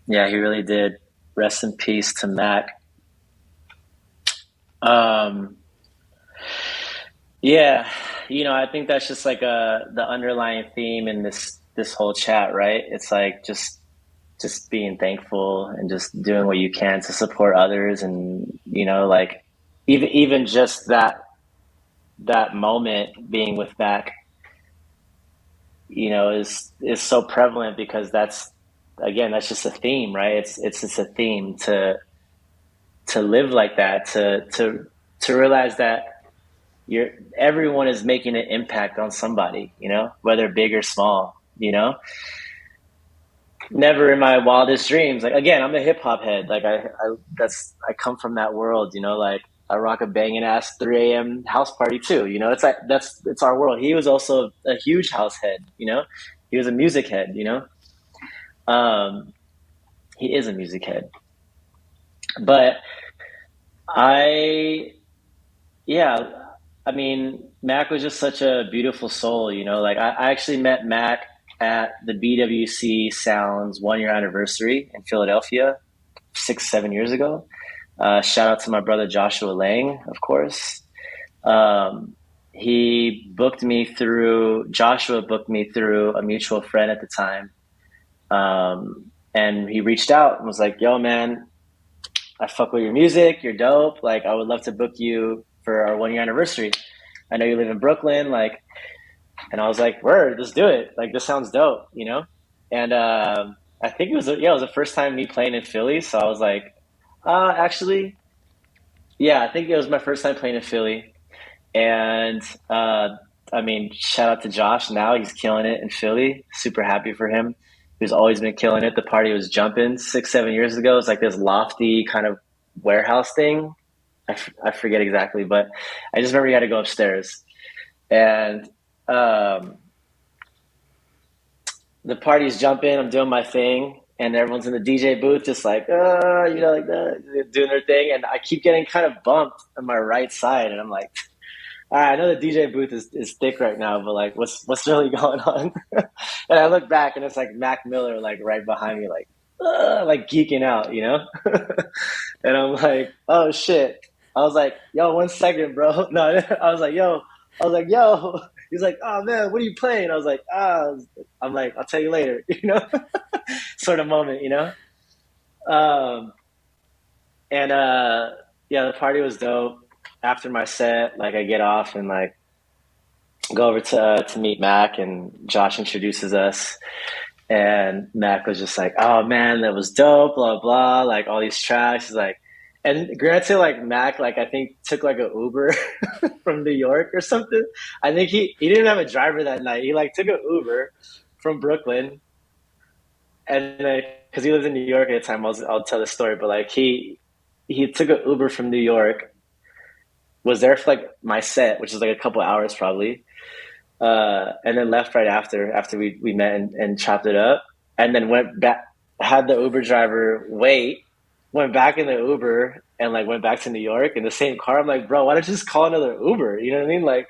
Yeah, he really did. Rest in peace to Mac. Um, yeah, I think that's just like the underlying theme in this whole chat, right? It's like just being thankful and just doing what you can to support others, and like even just that moment being with Mac, is so prevalent because that's again that's just a theme, right? It's just a theme to live like that, to realize that you're everyone is making an impact on somebody, whether big or small. Never in my wildest dreams. Like again, I'm a hip hop head. Like I come from that world. Like I rock a banging ass 3 a.m. house party too. It's like it's our world. He was also a huge house head. He was a music head. Um, he is a music head, but I yeah, I mean, Mac was just such a beautiful soul. Like I actually met Mac at the BWC Sounds 1 year anniversary in Philadelphia 6, 7 years ago. Shout out to my brother Joshua Lang, of course. Um, Joshua booked me through a mutual friend at the time. And he reached out and was like, yo, man, I fuck with your music. You're dope. Like, I would love to book you for our 1 year anniversary. I know you live in Brooklyn. Like, and I was like, word, let's do it. Like, this sounds dope. And I think it was the first time me playing in Philly. So I was like, actually, yeah, I think it was my first time playing in Philly. And I mean, shout out to Josh. Now he's killing it in Philly. Super happy for him. He's always been killing it. The party was jumping 6, 7 years ago. It's like this lofty kind of warehouse thing. I forget exactly, but I just remember you had to go upstairs. And um, the party's jumping. I'm doing my thing. And everyone's in the DJ booth, just like, like that, doing their thing. And I keep getting kind of bumped on my right side. And I'm like, all right, I know the DJ booth is thick right now, but like, what's really going on? And I look back, and it's like Mac Miller, like right behind me, like geeking out. And I'm like, oh shit. I was like, yo, 1 second, bro. No, I was like, yo. He's like, oh man, what are you playing? I was like, I'm like, I'll tell you later, sort of moment. Um, and yeah, the party was dope. After my set, like I get off and like go over to meet Mac, and Josh introduces us, and Mac was just like, "Oh man, that was dope." Blah blah, like all these tracks. He's like, and granted, like Mac, like I think took like an Uber from New York or something. I think he didn't have a driver that night. He like took an Uber from Brooklyn, and because he lived in New York at the time, I'll tell the story. But like he took an Uber from New York, was there for like my set, which is like a couple hours probably, and then left right after we met and chopped it up, and then went back, had the Uber driver wait, went back in the Uber, and like went back to New York in the same car. I'm like, bro, why don't you just call another Uber? You know what I mean? Like,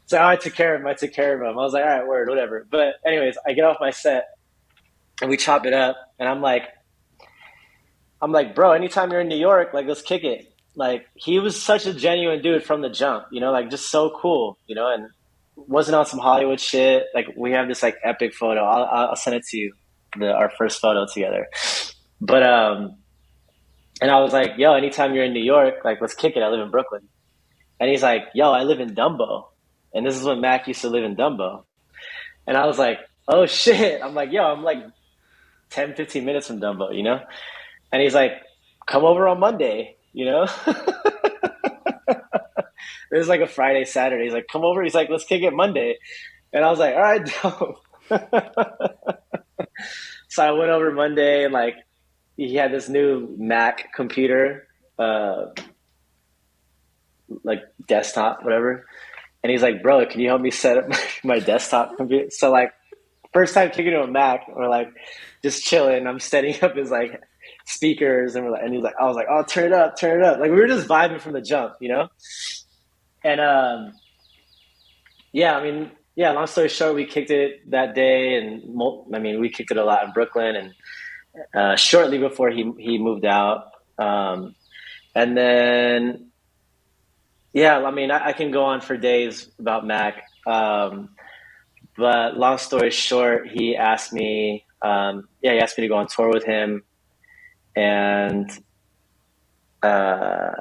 so I took care of him. I took care of him. I was like, all right, word, whatever. But anyways, I get off my set and we chop it up, and I'm like, bro, anytime you're in New York, like let's kick it. Like he was such a genuine dude from the jump, like just so cool, and wasn't on some Hollywood shit. Like we have this like epic photo. I'll send it to you, our first photo together. But and I was like, yo, anytime you're in New York, like let's kick it. I live in Brooklyn, and he's like, yo, I live in Dumbo, and this is when Mac used to live in Dumbo, and I was like, oh shit. I'm like, yo, I'm like 10, 15 minutes from Dumbo. And he's like, come over on Monday. It was like a Friday, Saturday. He's like, come over. He's like, let's kick it Monday. And I was like, all right, dope. So I went over Monday, and like he had this new Mac computer, uh, like desktop, whatever. And he's like, bro, can you help me set up my desktop computer? So like first time kicking to a Mac, we're like just chilling. I'm setting up his like speakers, and and he's like, I was like, oh, turn it up, turn it up. Like we were just vibing from the jump. And yeah, I mean, yeah. Long story short, we kicked it that day, and I mean, we kicked it a lot in Brooklyn, and shortly before he moved out. And then, yeah, I mean, I can go on for days about Mac. But long story short, he asked me to go on tour with him. And uh,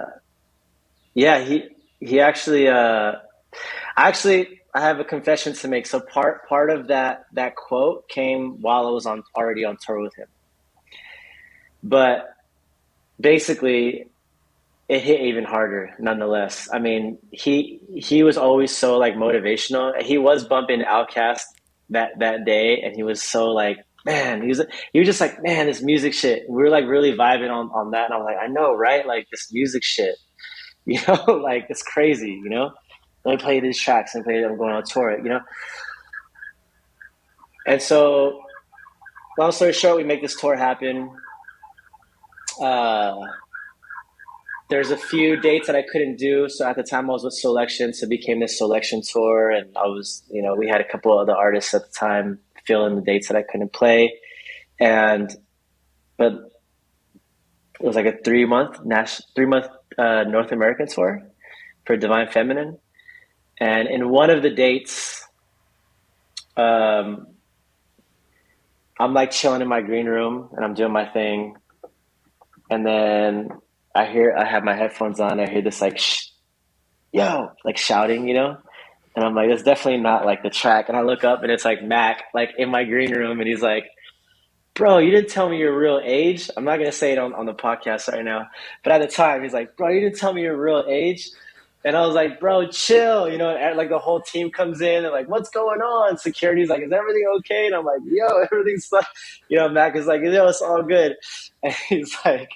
yeah, he actually, I have a confession to make. So part of that quote came while I was on already on tour with him. But basically, it hit even harder nonetheless. I mean, he was always so like motivational. He was bumping Outcast that day, and he was so like, man, he was just like, man, this music shit. We were like really vibing on that, and I was like, I know, right? Like this music shit, like it's crazy. Let me play these tracks and play them going on tour. And so, long story short, we make this tour happen. Uh, there's a few dates that I couldn't do. So at the time I was with Selection, so it became this Selection tour, and we had a couple of other artists at the time fill in the dates that I couldn't play, and but it was like a 3 month North American tour for Divine Feminine, and in one of the dates, um, I'm like chilling in my green room and I'm doing my thing, and then I have my headphones on. I hear this like, yo, like shouting. And I'm like, that's definitely not like the track. And I look up and it's like Mac, like in my green room. And he's like, bro, you didn't tell me your real age. I'm not going to say it on the podcast right now. But at the time, he's like, bro, you didn't tell me your real age. And I was like, bro, chill. And like the whole team comes in and like, what's going on? Security's like, is everything okay? And I'm like, yo, everything's fine. Mac is like, yo, it's all good. And he's like,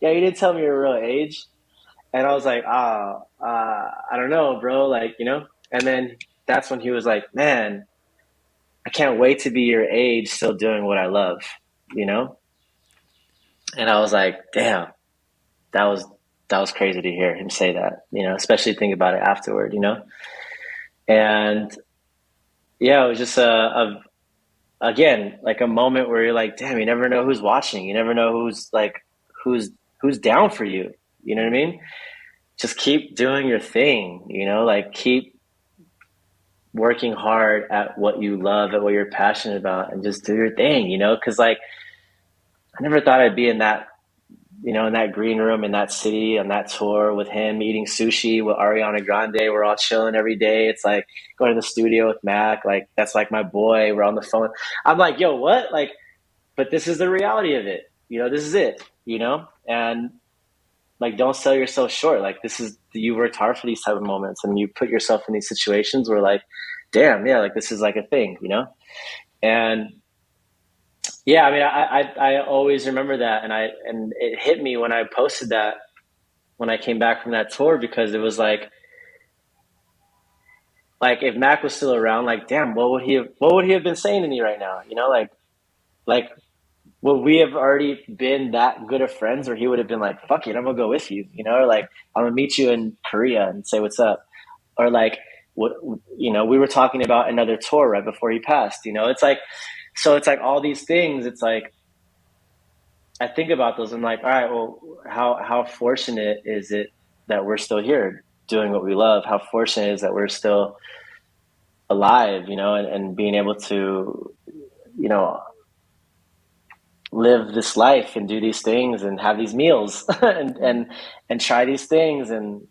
yeah, you didn't tell me your real age. And I was like, I don't know, bro. Like. And then that's when he was like, man, I can't wait to be your age still doing what I love, you know? And I was like, damn, that was that was crazy to hear him say that, especially think about it afterward. And yeah, it was just again, like a moment where you're like, damn, you never know who's watching. You never know who's who's down for you. You know what I mean? Just keep doing your thing, like keep working hard at what you love, at what you're passionate about, and just do your thing. Because like I never thought I'd be in that green room in that city on that tour with him eating sushi with Ariana Grande. We're all chilling every day. It's like going to the studio with Mac. Like that's like my boy. We're on the phone. I'm like, yo, what? Like, but this is the reality of it. This is it. And like, don't sell yourself short. Like this is you worked hard for these type of moments, and you put yourself in these situations where like, damn, yeah, like this is like a thing. And yeah, I mean, I always remember that, and it hit me when I posted that when I came back from that tour, because it was like if Mac was still around, like damn, what would he have been saying to me right now? Like would we have already been that good of friends, or he would have been like, fuck it, I'm gonna go with you, or like I'm gonna meet you in Korea and say what's up, or like what we were talking about another tour right before he passed. It's like all these things. It's like I think about those. I'm like, all right, well, how fortunate is it that we're still here doing what we love? How fortunate is that we're still alive, and being able to, you know, live this life and do these things and have these meals and try these things, and